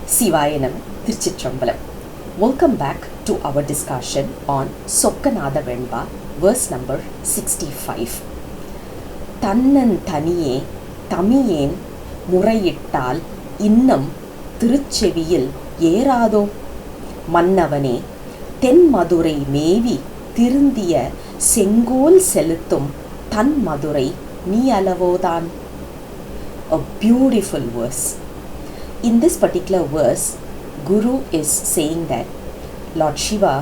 Sivayanam Tiruchitrambalam. Welcome back to our discussion on Sokkanatha Venba, verse number 65. Thannanthaniye thamiyen முறையிட்டால் இன்னம் திருச்செவியில் ஏறாதோ மன்னவனே தென்மதுரை மேவி திருந்திய செங்கோல் செலுத்தும் தன் மதுரை நீ அளவோதான். A beautiful verse. In this particular verse, Guru is saying that, Lord Shiva,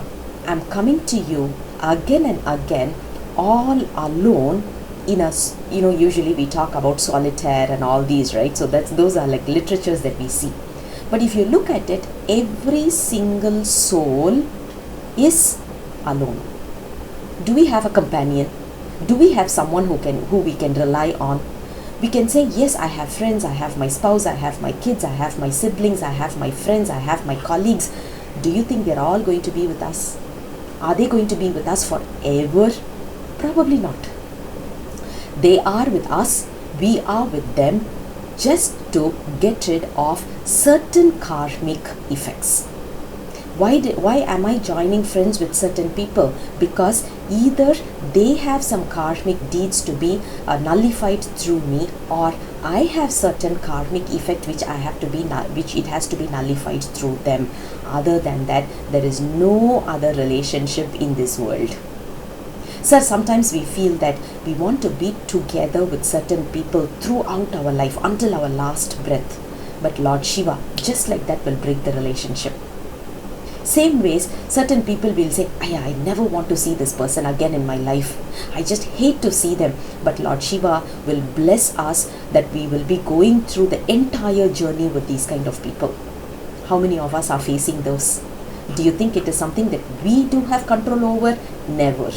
I'm coming to you again and again, all alone in a, usually we talk about solitaire and all these, right? So those are like literatures that we see. But if you look at it, every single soul is alone. Do we have a companion? Do we have someone who we can rely on? We can say, yes, I have friends, I have my spouse, I have my kids, I have my siblings, I have my friends, I have my colleagues. Do you think they're all going to be with us? Are they going to be with us forever? Probably not. They are with us, we are with them, just to get rid of certain karmic effects. Why am I joining friends with certain people? Because either they have some karmic deeds to be nullified through me, or I have certain karmic effect which it has to be nullified through them. Other than that, there is no other relationship in this world. Sir, sometimes we feel that we want to be together with certain people throughout our life until our last breath. But Lord Shiva, just like that, will break the relationship. Same ways, certain people will say, I never want to see this person again in my life. I just hate to see them. But Lord Shiva will bless us that we will be going through the entire journey with these kind of people. How many of us are facing those? Do you think it is something that we do have control over? Never.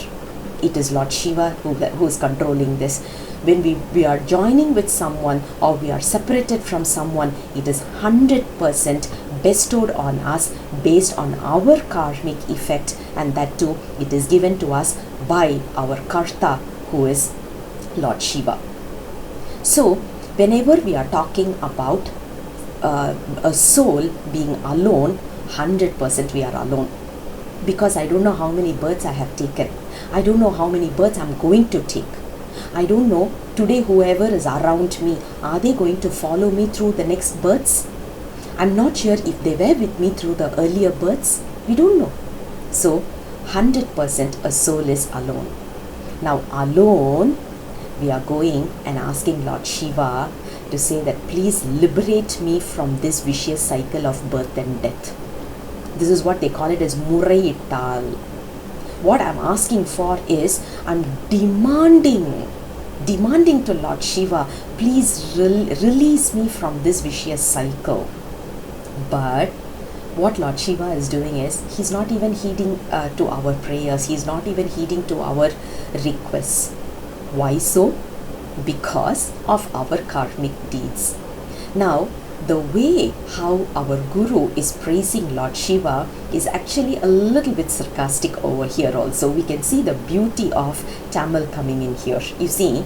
It is Lord Shiva who is controlling this. When we are joining with someone or we are separated from someone, it is 100% bestowed on us based on our karmic effect, and that too it is given to us by our Karta, who is Lord Shiva. So whenever we are talking about a soul being alone, 100% we are alone. Because I don't know how many births I have taken. I don't know how many births I'm going to take. I don't know today whoever is around me, are they going to follow me through the next births? I'm not sure if they were with me through the earlier births. We don't know. So 100% a soul is alone. Now alone, we are going and asking Lord Shiva to say that please liberate me from this vicious cycle of birth and death. This is what they call it as murayittal. What I'm asking for is, I'm demanding to Lord Shiva, please release me from this vicious cycle. But what Lord Shiva is doing is, he's not even heeding to our prayers. He's not even heeding to our requests. Why so? Because of our karmic deeds. Now, the way how our Guru is praising Lord Shiva is actually a little bit sarcastic over here also. We can see the beauty of Tamil coming in here. You see,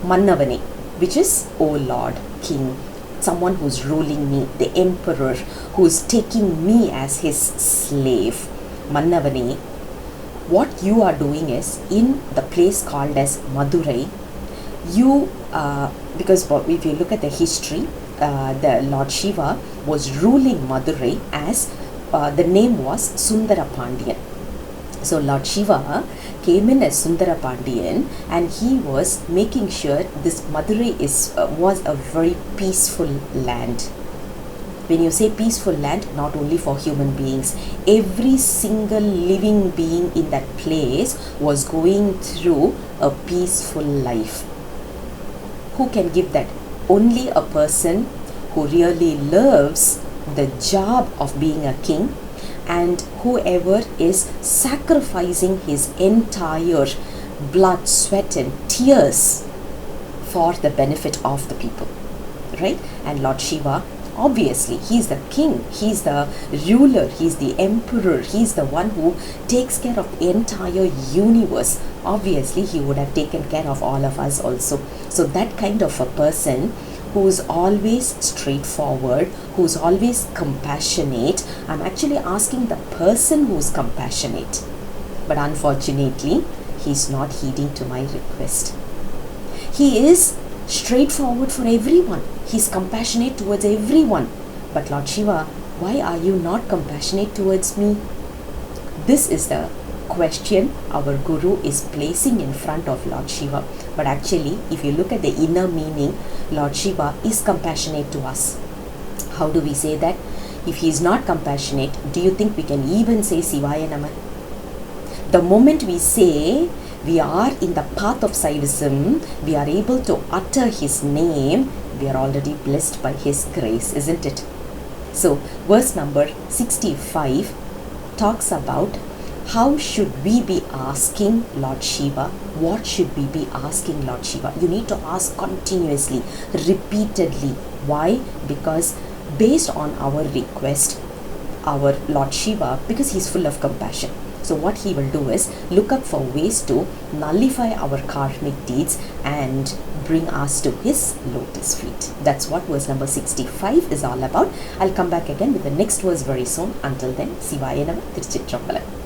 Mannavane, which is, O Lord, King, someone who's ruling me, the emperor, who's taking me as his slave. Mannavane, what you are doing is, in the place called as Madurai, because if you look at the history, the Lord Shiva was ruling Madurai as the name was Sundara Pandiyan. So Lord Shiva came in as Sundara Pandiyan, and he was making sure this Madurai was a very peaceful land. When you say peaceful land, not only for human beings, every single living being in that place was going through a peaceful life. Who can give that? Only a person who really loves the job of being a king, and whoever is sacrificing his entire blood, sweat and tears for the benefit of the people, right? And Lord Shiva, obviously, he's the king, he's the ruler, he's the emperor, he's the one who takes care of the entire universe. Obviously, he would have taken care of all of us also. So that kind of a person who's always straightforward, who's always compassionate. I'm actually asking the person who's compassionate. But unfortunately, he's not heeding to my request. He is straightforward for everyone. He's compassionate towards everyone. But Lord Shiva, why are you not compassionate towards me? This is the question our Guru is placing in front of Lord Shiva. But actually, if you look at the inner meaning, Lord Shiva is compassionate to us. How do we say that? If he is not compassionate, do you think we can even say Sivaya Nama? The moment we say we are in the path of Saivism, we are able to utter his name, we are already blessed by his grace, isn't it? So, verse number 65 talks about how should we be asking Lord Shiva? What should we be asking Lord Shiva? You need to ask continuously, repeatedly. Why? Because based on our request, our Lord Shiva, because he's full of compassion, so what he will do is look up for ways to nullify our karmic deeds and bring us to his lotus feet. That's what verse number 65 is all about. I'll come back again with the next verse very soon. Until then, Sivaya Nama, Tiruchitrambalam.